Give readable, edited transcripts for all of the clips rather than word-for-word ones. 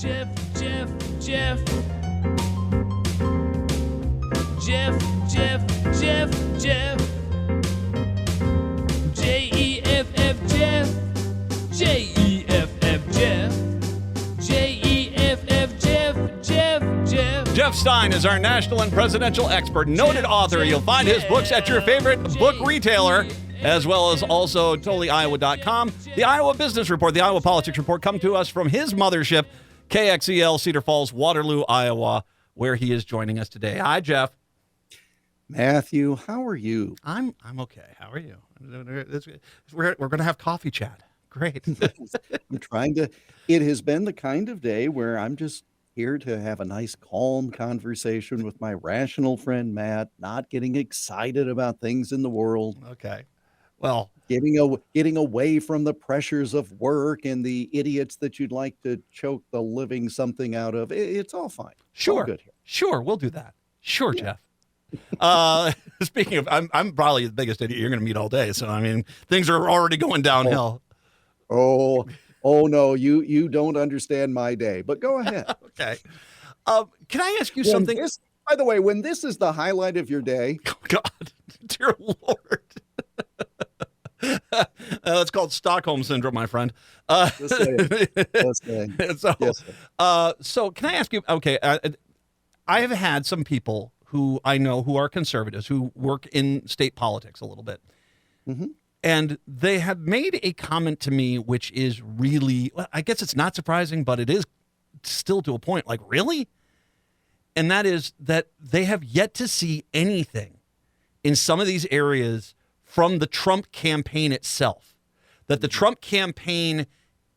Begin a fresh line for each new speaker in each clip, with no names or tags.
Jeff, Jeff, Jeff. Jeff, Jeff, Jeff, Jeff. Jeff, Jeff. Jeff, Jeff.
Jeff Stein is our national and presidential expert, noted author. You'll find his books at your favorite book retailer, as well as also totallyiowa.com. The Iowa Business Report, the Iowa Politics Report, come to us from his mothership, KXEL Cedar Falls, Waterloo, Iowa, where he is joining us today. Hi, Jeff.
Matthew, how are you?
I'm okay. How are you? We're going to have coffee chat. Great.
I'm trying to. It has been the kind of day where I'm just here to have a nice, calm conversation with my rational friend, Matt, not getting excited about things in the world.
Okay. Well,
getting away from the pressures of work and the idiots that you'd like to choke the living something out of. It's all fine.
Sure.
All good here.
Sure. We'll do that. Sure, yeah. Jeff. Speaking of, I'm probably the biggest idiot you're going to meet all day. So, I mean, things are already going downhill.
Oh no, you don't understand my day, but go ahead.
Okay. Can I ask you something?
By the way, when this is the highlight of your day.
Oh, God, dear Lord. That's called Stockholm Syndrome, my friend.
Just saying.
So can I ask you, okay, I have had some people who I know who are conservatives who work in state politics a little bit.
Mm-hmm.
And they have made a comment to me, which is really, well, I guess it's not surprising, but it is still to a point, like, really? And that is that they have yet to see anything in some of these areas from the Trump campaign itself, that the Trump campaign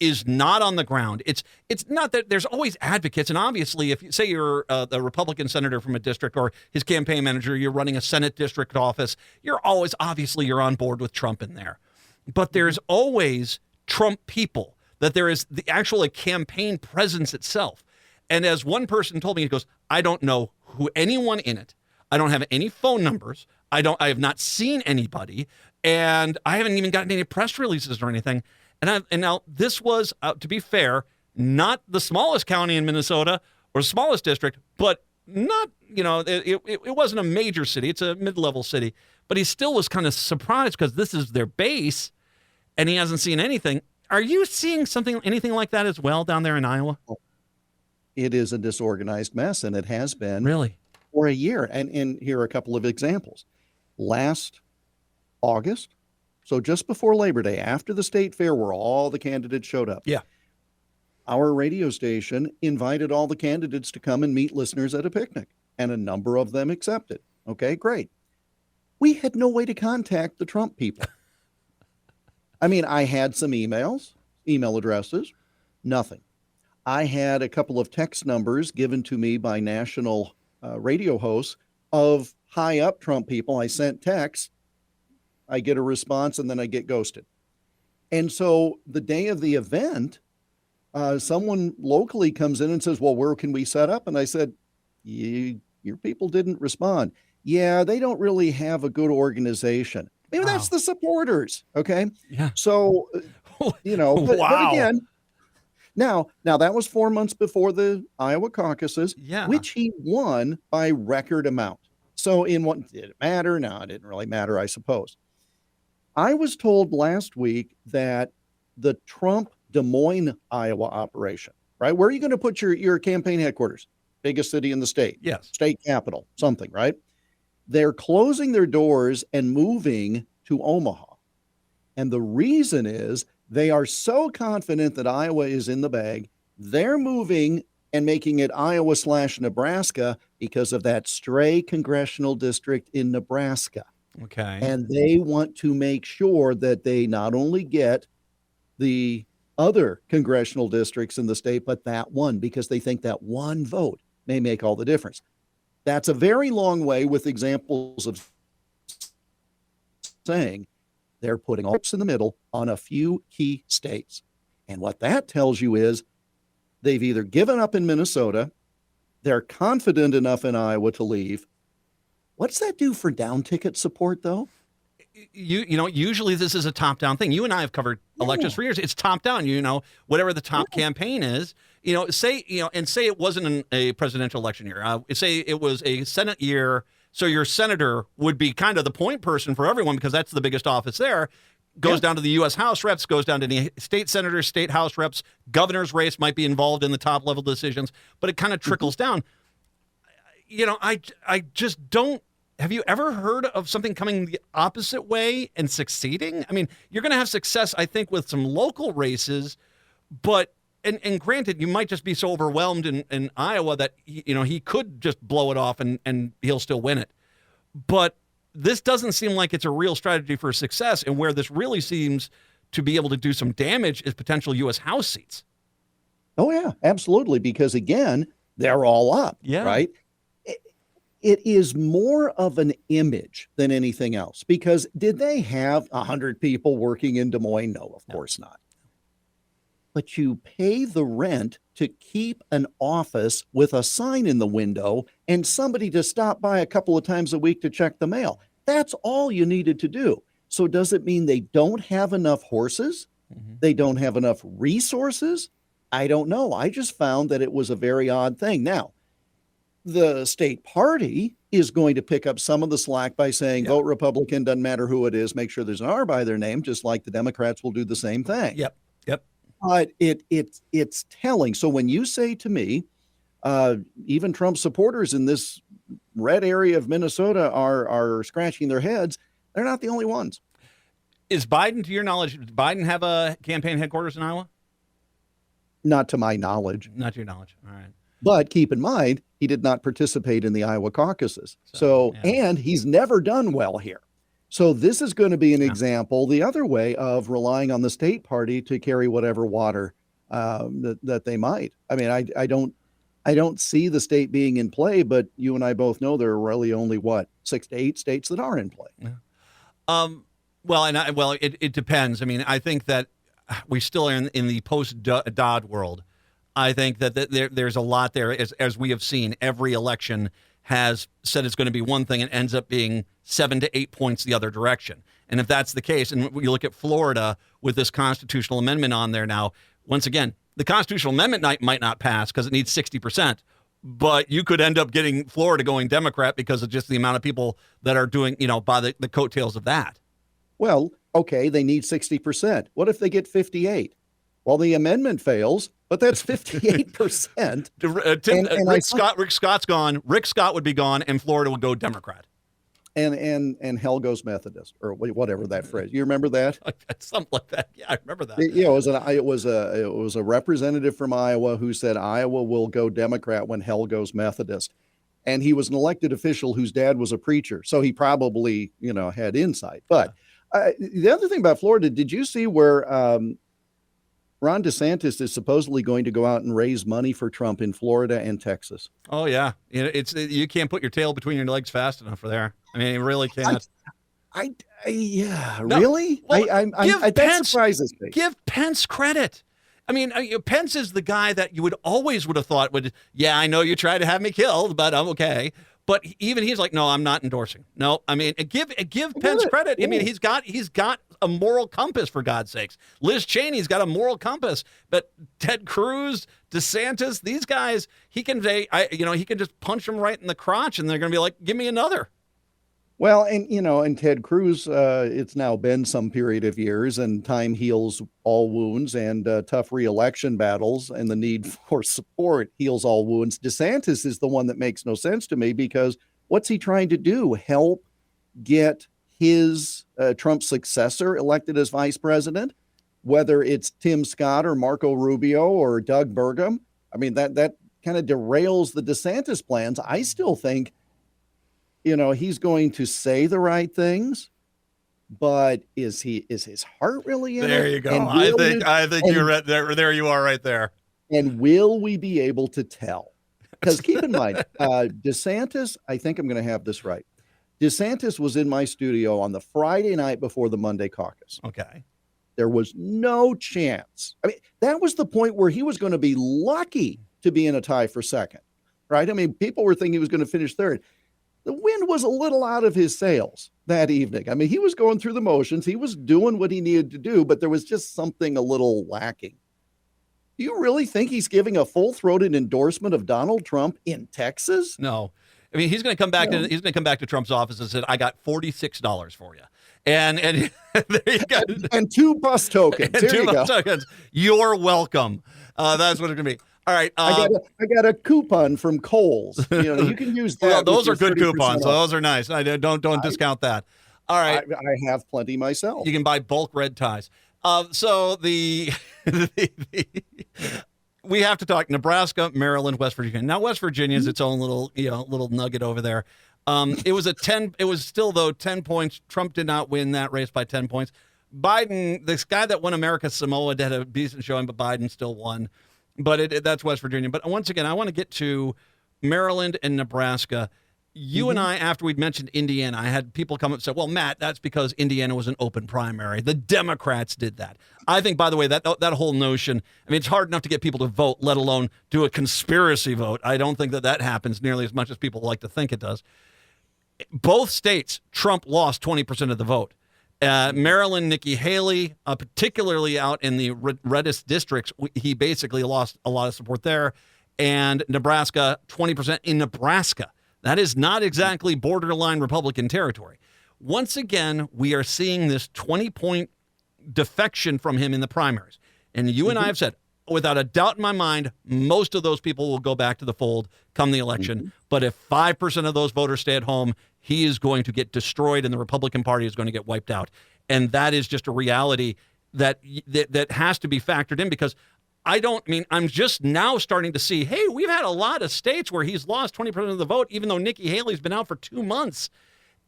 is not on the ground. It's not that there's always advocates. And obviously, if you say you're a Republican senator from a district or his campaign manager, you're running a Senate district office, you're on board with Trump in there. But there's always Trump people, that there is the actual campaign presence itself. And as one person told me, he goes, I don't know who anyone in it. I don't have any phone numbers. I have not seen anybody. And I haven't even gotten any press releases or anything. And now this was, to be fair, not the smallest county in Minnesota or smallest district, but not, it wasn't a major city. It's a mid-level city. But he still was kind of surprised because this is their base and he hasn't seen anything. Are you seeing anything like that as well down there in Iowa?
It is a disorganized mess, and it has been
really
for a year. And here are a couple of examples. Last August, so just before Labor Day, after the state fair where all the candidates showed up.
Yeah.
Our radio station invited all the candidates to come and meet listeners at a picnic, and a number of them accepted. Okay, great. We had no way to contact the Trump people. I mean, I had some email addresses, nothing. I had a couple of text numbers given to me by national radio hosts of high up Trump people. I sent texts. I get a response, and then I get ghosted. And so the day of the event, someone locally comes in and says, well, where can we set up? And I said, your people didn't respond. Yeah, they don't really have a good organization. Maybe that's the supporters. Okay.
Yeah.
So,
Wow.
But again, now that was 4 months before the Iowa caucuses, which he won by record amount. So did it matter? No, it didn't really matter, I suppose. I was told last week that the Trump Des Moines, Iowa operation, right? Where are you going to put your campaign headquarters? Biggest city in the state.
Yes.
State capital, something, right? They're closing their doors and moving to Omaha. And the reason is they are so confident that Iowa is in the bag. They're moving and making it Iowa/Nebraska because of that stray congressional district in Nebraska.
Okay.
And they want to make sure that they not only get the other congressional districts in the state, but that one, because they think that one vote may make all the difference. That's a very long way with examples of saying they're putting hopes in the middle on a few key states. And what that tells you is they've either given up in Minnesota, they're confident enough in Iowa to leave. What's that do for down ticket support, though?
usually this is a top-down thing. You and I have covered elections for years. It's top-down. Whatever the top campaign is. Say it wasn't a presidential election year. Say it was a Senate year. So your senator would be kind of the point person for everyone because that's the biggest office there. Goes down to the U.S. House reps, goes down to the state senators, state House reps, governor's race might be involved in the top level decisions, but it kind of trickles down. I just don't. Have you ever heard of something coming the opposite way and succeeding? I mean, you're going to have success, I think, with some local races, but and granted, you might just be so overwhelmed in Iowa that he could just blow it off and he'll still win it. But this doesn't seem like it's a real strategy for success, and where this really seems to be able to do some damage is potential U.S. House seats.
Oh, yeah, absolutely. Because, again, they're all up, right? It is more of an image than anything else. Because did they have 100 people working in Des Moines? No, of course not. But you pay the rent to keep an office with a sign in the window and somebody to stop by a couple of times a week to check the mail. That's all you needed to do. So does it mean they don't have enough horses? Mm-hmm. They don't have enough resources? I don't know. I just found that it was a very odd thing. Now, the state party is going to pick up some of the slack by saying, vote Republican, doesn't matter who it is, make sure there's an R by their name, just like the Democrats will do the same thing.
Yep.
But it's telling. So when you say to me, even Trump supporters in this red area of Minnesota are scratching their heads, they're not the only ones.
Is Biden, to your knowledge, did Biden have a campaign headquarters in Iowa?
Not to my knowledge.
Not to your knowledge. All right.
But keep in mind, he did not participate in the Iowa caucuses. And he's never done well here. So this is going to be an example the other way of relying on the state party to carry whatever water that they might. I mean, I don't see the state being in play, but you and I both know there are really only 6 to 8 states that are in play.
Yeah. It depends. I mean, I think that we still are in the post-Dodd world. I think that there's a lot there, as we have seen. Every election has said it's going to be one thing and ends up being 7 to 8 points the other direction. And if that's the case, and you look at Florida with this constitutional amendment on there now, once again, the constitutional amendment might not pass because it needs 60%, but you could end up getting Florida going Democrat because of just the amount of people that are doing, by the coattails of that.
Well, okay, they need 60%. What if they get 58? Well, the amendment fails, but that's 58%.
Rick Scott's gone. Rick Scott would be gone, and Florida would go Democrat.
And hell goes Methodist, or whatever that phrase. You remember that?
Something like that. Yeah, I remember that.
It was a representative from Iowa who said Iowa will go Democrat when hell goes Methodist, and he was an elected official whose dad was a preacher, so he probably had insight. But the other thing about Florida, did you see where Ron DeSantis is supposedly going to go out and raise money for Trump in Florida and Texas?
Oh yeah, you can't put your tail between your legs fast enough for there. I mean, you really can't.
Really? That surprises me.
Give Pence credit. I mean, Pence is the guy that you would have thought would. Yeah, I know you tried to have me killed, but I'm okay. But even he's like, no, I'm not endorsing. No, I mean, give Pence credit. I mean, he's got a moral compass, for God's sakes. Liz Cheney's got a moral compass. But Ted Cruz, DeSantis, these guys, he can say, he can just punch them right in the crotch, and they're going to be like, give me another.
Well, and Ted Cruz, it's now been some period of years, and time heals all wounds, and tough re-election battles and the need for support heals all wounds. DeSantis is the one that makes no sense to me, because what's he trying to do? Help get his Trump successor elected as vice president, whether it's Tim Scott or Marco Rubio or Doug Burgum? I mean, that kind of derails the DeSantis plans. I still think he's going to say the right things, but is his heart really in it?
There you go. I think you're right there. There you are right there.
And will we be able to tell? Because keep in mind, DeSantis, I think I'm going to have this right. DeSantis was in my studio on the Friday night before the Monday caucus.
Okay.
There was no chance. I mean, that was the point where he was going to be lucky to be in a tie for second, right? I mean, people were thinking he was going to finish third. the wind was a little out of his sails that evening. I mean, he was going through the motions. He was doing what he needed to do, but there was just something a little lacking. Do you really think he's giving a full-throated endorsement of Donald Trump in Texas?
No. I mean, he's going to come back.
No.
He's going to come back to Trump's office and said, "I got $46 for you," and there you go.
And 2 bus tokens.
And
There
2
you go.
bus tokens. You're welcome. That's what it's going to be. All right.
I got a coupon from Kohl's. You can use that.
Well, those are
with your
good
30%
coupons. So
off.
those are nice. Don't discount that. All right.
I have plenty myself.
You can buy bulk red ties. So we have to talk Nebraska, Maryland, West Virginia. Now, West Virginia is its own little nugget over there. It was still, though, 10 points. Trump did not win that race by 10 points. Biden, this guy that won America Samoa, did a decent showing, but Biden still won. But that's West Virginia. But once again, I want to get to Maryland and Nebraska. You and I, after we'd mentioned Indiana, I had people come up and say, well, Matt, that's because Indiana was an open primary. The Democrats did that. I think, by the way, that whole notion, I mean, it's hard enough to get people to vote, let alone do a conspiracy vote. I don't think that happens nearly as much as people like to think it does. Both states, Trump lost 20% of the vote. Maryland, Nikki Haley, particularly out in the reddest districts, he basically lost a lot of support there. And Nebraska, 20% in Nebraska. That is not exactly borderline Republican territory. Once again, we are seeing this 20-point defection from him in the primaries. And you and I have said, without a doubt in my mind, most of those people will go back to the fold come the election. But if 5% of those voters stay at home, he is going to get destroyed and the Republican Party is going to get wiped out. And that is just a reality that has to be factored in, because I'm just now starting to see, hey, we've had a lot of states where he's lost 20% of the vote, even though Nikki Haley's been out for 2 months.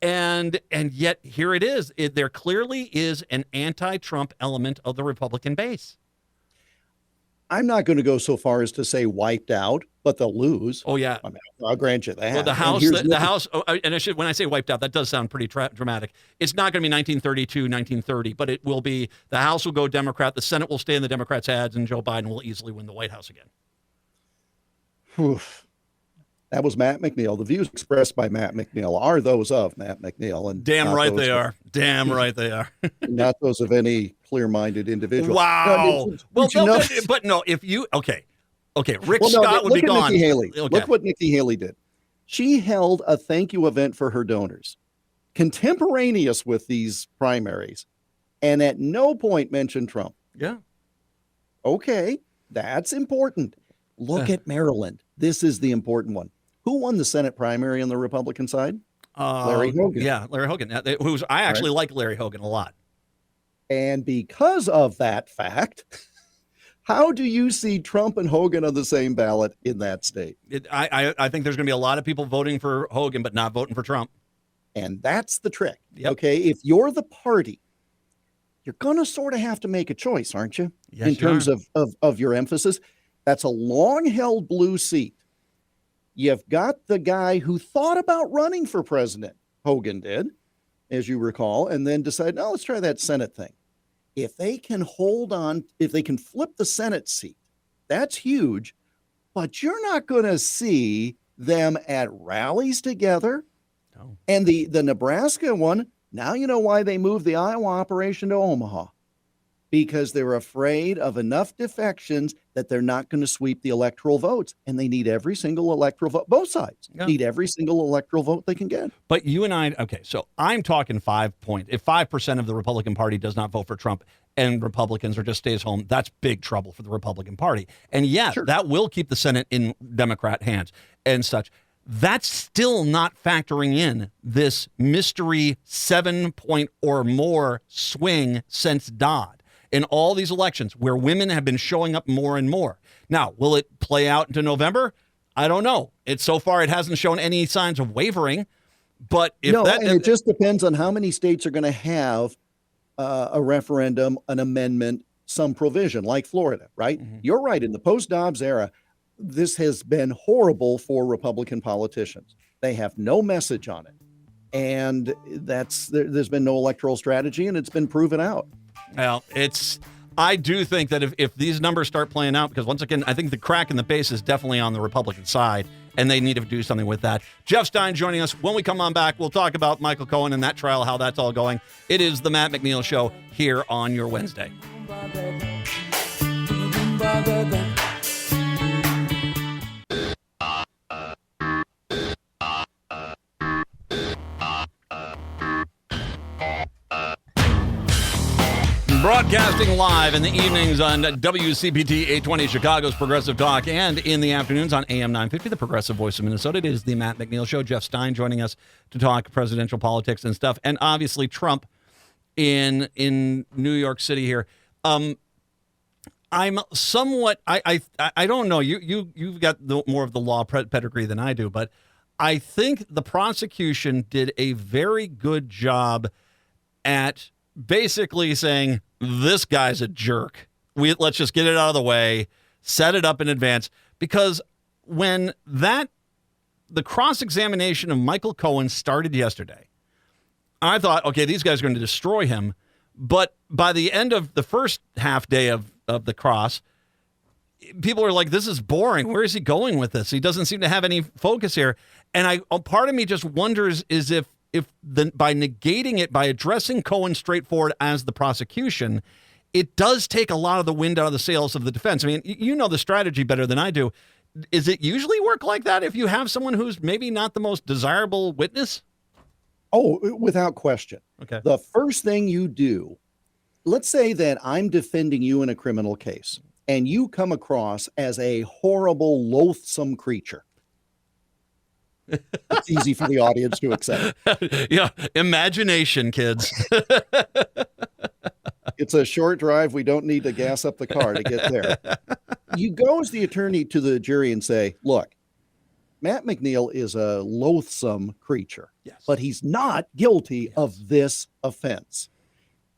And yet here it is. There clearly is an anti-Trump element of the Republican base.
I'm not going to go so far as to say wiped out, but they'll lose.
Oh, yeah.
I mean, I'll grant you that.
Well, the House, when I say wiped out, that does sound pretty dramatic. It's not going to be 1932, 1930, but it will be, the House will go Democrat, the Senate will stay in the Democrats' hands, and Joe Biden will easily win the White House again.
Oof. That was Matt McNeil. The views expressed by Matt McNeil are those of Matt McNeil. And
damn right they are. Damn right they are.
Not those of any clear-minded individual.
Wow. But no, if you, okay, Rick Scott would be gone.
Nikki Haley.
Okay.
Look what Nikki Haley did. She held a thank you event for her donors, contemporaneous with these primaries, and at no point mentioned Trump.
Yeah.
Okay, that's important. Look at Maryland. This is the important one. Who won the Senate primary on the Republican side? Larry Hogan.
Yeah, Larry Hogan. I actually like Larry Hogan a lot.
And because of that fact, how do you see Trump and Hogan on the same ballot in that state?
I think there's going to be a lot of people voting for Hogan, but not voting for Trump.
And that's the trick.
Yep.
Okay, if you're the party, you're going to sort of have to make a choice, aren't you?
Yes,
in terms of your emphasis. That's a long-held blue seat. You've got the guy who thought about running for president, Hogan did, as you recall, and then decided, no, let's try that Senate thing. If they can hold on, if they can flip the Senate seat, that's huge, but you're not going to see them at rallies together.
No.
And the Nebraska one, now you know why they moved the Iowa operation to Omaha. Because they're afraid of enough defections that they're not going to sweep the electoral votes. And they need every single electoral vote. Both sides need every single electoral vote they can get.
But you and I, okay, so I'm talking 5 points. If 5% of the Republican Party does not vote for Trump and Republicans or just stays home, that's big trouble for the Republican Party. And that will keep the Senate in Democrat hands and such. That's still not factoring in this mystery 7-point or more swing since Dodd. In all these elections where women have been showing up more and more. Now, will it play out into November? I don't know. So far, it hasn't shown any signs of wavering. But it just depends on how many states are going to have a referendum, an amendment, some provision like Florida, right? Mm-hmm. You're right. In the post-Dobbs era, this has been horrible for Republican politicians. They have no message on it. And there's been no electoral strategy, and it's been proven out. Well, I do think that if these numbers start playing out, because once again, I think the crack in the base is definitely on the Republican side, and they need to do something with that. Jeff Stein joining us. When we come on back, we'll talk about Michael Cohen and that trial, how that's all going. It is the Matt McNeil Show here on your Wednesday. Broadcasting live in the evenings on WCPT 820, Chicago's Progressive Talk, and in the afternoons on AM 950, the Progressive Voice of Minnesota. It is the Matt McNeil Show. Jeff Stein joining us to talk presidential politics and stuff, and obviously Trump in New York City here. I'm somewhat, I don't know, you've got more of the law pedigree than I do, but I think the prosecution did a very good job at basically saying, this guy's a jerk. Let's just get it out of the way, set it up in advance. Because when the cross-examination of Michael Cohen started yesterday, I thought, okay, these guys are going to destroy him. But by the end of the first half day of the cross, people are like, this is boring. Where is he going with this? He doesn't seem to have any focus here. And a part of me just wonders is if by negating it, by addressing Cohen straightforward as the prosecution, it does take a lot of the wind out of the sails of the defense. I mean, you know the strategy better than I do. Is it usually work like that if you have someone who's maybe not the most desirable witness?
Oh, without question.
Okay.
The first thing you do, let's say that I'm defending you in a criminal case, and you come across as a horrible, loathsome creature. It's easy for the audience to accept.
Yeah, imagination, kids.
It's a short drive. We don't need to gas up the car to get there. You go as the attorney to the jury and say, look, Matt McNeil is a loathsome creature,
yes,
but he's not guilty of this offense.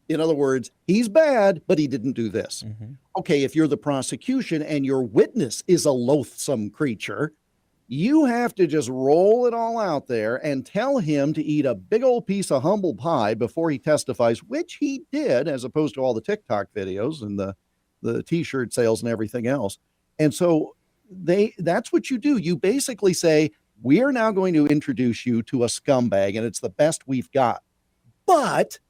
In other words, he's bad, but he didn't do this. Mm-hmm. Okay, if you're the prosecution and your witness is a loathsome creature, you have to just roll it all out there and tell him to eat a big old piece of humble pie before he testifies, which he did, as opposed to all the TikTok videos and the T-shirt sales and everything else. And so that's what you do. You basically say, we are now going to introduce you to a scumbag, and it's the best we've got. But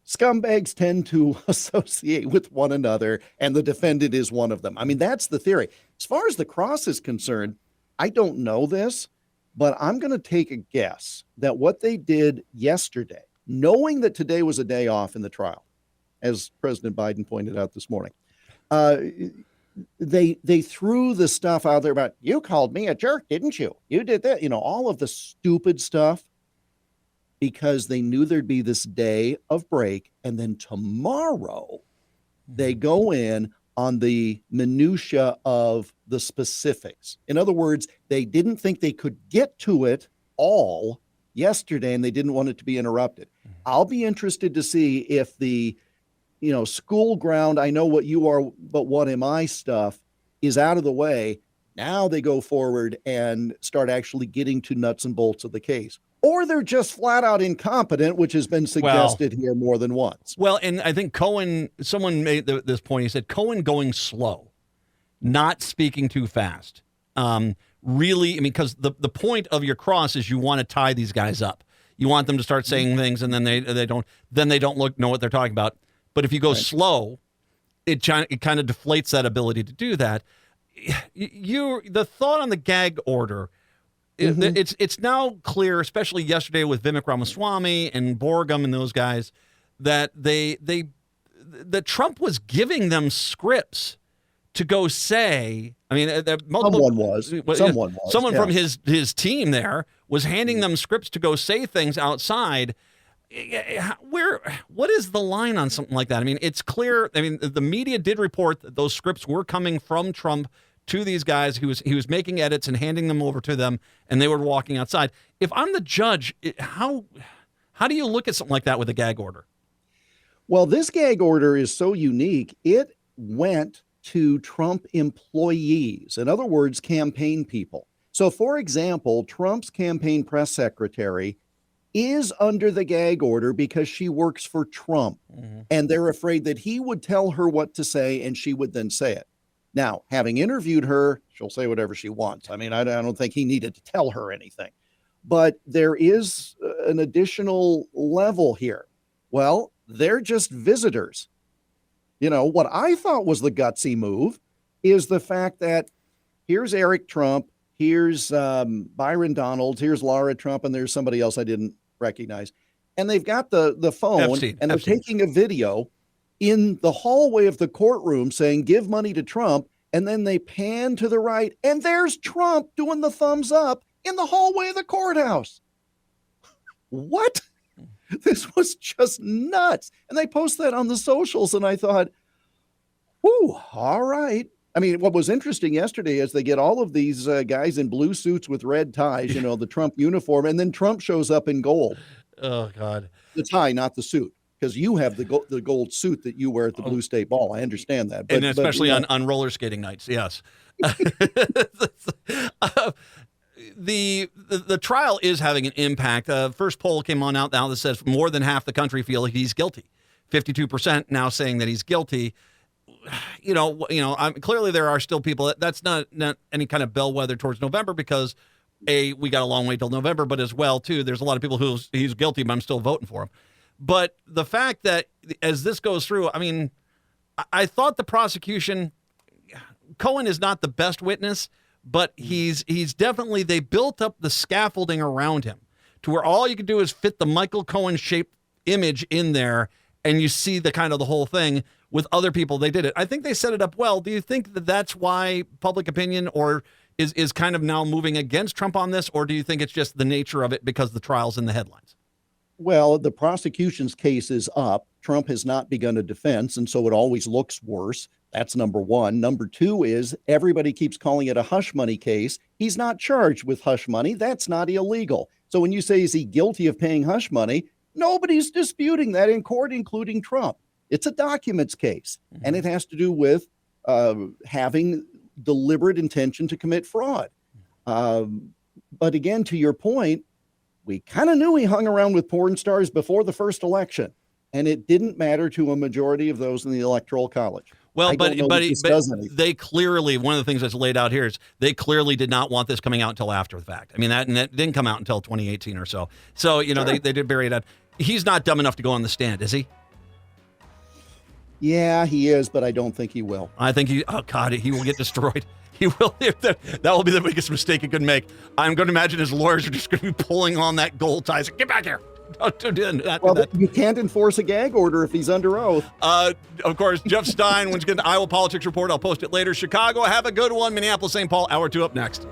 scumbags tend to associate with one another, and the defendant is one of them. I mean, that's the theory. As far as the cross is concerned, I don't know this, but I'm going to take a guess that what they did yesterday, knowing that today was a day off in the trial, as President Biden pointed out this morning, they threw the stuff out there about, you called me a jerk, didn't you? You did that, all of the stupid stuff, because they knew there'd be this day of break, and then tomorrow they go in on the minutia of the specifics. In other words, they didn't think they could get to it all yesterday, and they didn't want it to be interrupted. I'll be interested to see if the school ground, I know what you are, but what am I stuff is out of the way. Now they go forward and start actually getting to nuts and bolts of the case. Or they're just flat out incompetent, which has been suggested here more than once.
Well, and I think Cohen, someone made this point. He said, Cohen going slow, not speaking too fast. Really, I mean, because the point of your cross is you want to tie these guys up. You want them to start saying things, and then they don't know what they're talking about. But if you go slow, it kind of deflates that ability to do that. The thought on the gag order. It's now clear, especially yesterday with Vivek Ramaswamy and Borgum and those guys, that that Trump was giving them scripts to go say. I mean, someone from his team there was handing them scripts to go say things outside. What is the line on something like that? I mean, it's clear. I mean, the media did report that those scripts were coming from Trump to these guys. He was making edits and handing them over to them, and they were walking outside. If I'm the judge, how do you look at something like that with a gag order?
Well, this gag order is so unique. It went to Trump employees. In other words, campaign people. So, for example, Trump's campaign press secretary is under the gag order because she works for Trump, and they're afraid that he would tell her what to say and she would then say it. Now, having interviewed her, she'll say whatever she wants. I mean, I don't think he needed to tell her anything. But there is an additional level here. Well, they're just visitors. You know, what I thought was the gutsy move is the fact that here's Eric Trump, here's Byron Donalds, here's Laura Trump, and there's somebody else I didn't recognize. And they've got the phone,
Epstein,
and they're taking a video in the hallway of the courtroom saying, give money to Trump. And then they pan to the right, and there's Trump doing the thumbs up in the hallway of the courthouse. What? This was just nuts. And they post that on the socials, and I thought, whew, all right. I mean, what was interesting yesterday is they get all of these guys in blue suits with red ties, you know, the Trump uniform, and then Trump shows up in gold.
Oh, God.
The tie, not the suit. Because you have the gold suit that you wear at the Blue State Ball. I understand that.
And especially on roller skating nights, yes. The trial is having an impact. First poll came on out now that says more than half the country feel he's guilty. 52% now saying that he's guilty. Clearly there are still people that's not any kind of bellwether towards November because we got a long way till November, but as well too, there's a lot of people who he's guilty, but I'm still voting for him. But the fact that as this goes through, I mean, I thought the prosecution, Cohen is not the best witness, but he's definitely, they built up the scaffolding around him to where all you can do is fit the Michael Cohen shaped image in there. And you see the kind of the whole thing with other people. They did it. I think they set it up well. Do you think that that's why public opinion or is kind of now moving against Trump on this? Or do you think it's just the nature of it because the trial's in the headlines?
Well, the prosecution's case is up. Trump has not begun a defense, and so it always looks worse. That's number one. Number two is everybody keeps calling it a hush money case. He's not charged with hush money. That's not illegal. So when you say, is he guilty of paying hush money? Nobody's disputing that in court, including Trump. It's a documents case, and it has to do with having deliberate intention to commit fraud. But again, to your point, we kind of knew he hung around with porn stars before the first election, and it didn't matter to a majority of those in the Electoral College.
Well, but they clearly, one of the things that's laid out here is they clearly did not want this coming out until after the fact. I mean, that didn't come out until 2018 or so. So, you know,
Sure.
they did bury it out. He's not dumb enough to go on the stand, is he?
Yeah, he is, but I don't think he will.
I think he will get destroyed. He will. That will be the biggest mistake he could make. I'm going to imagine his lawyers are just going to be pulling on that gold tie. Get back here.
You can't enforce a gag order if he's under oath.
Of course, Jeff Stein, once again, the Iowa Politics Report. I'll post it later. Chicago, have a good one. Minneapolis, St. Paul, hour 2 up next.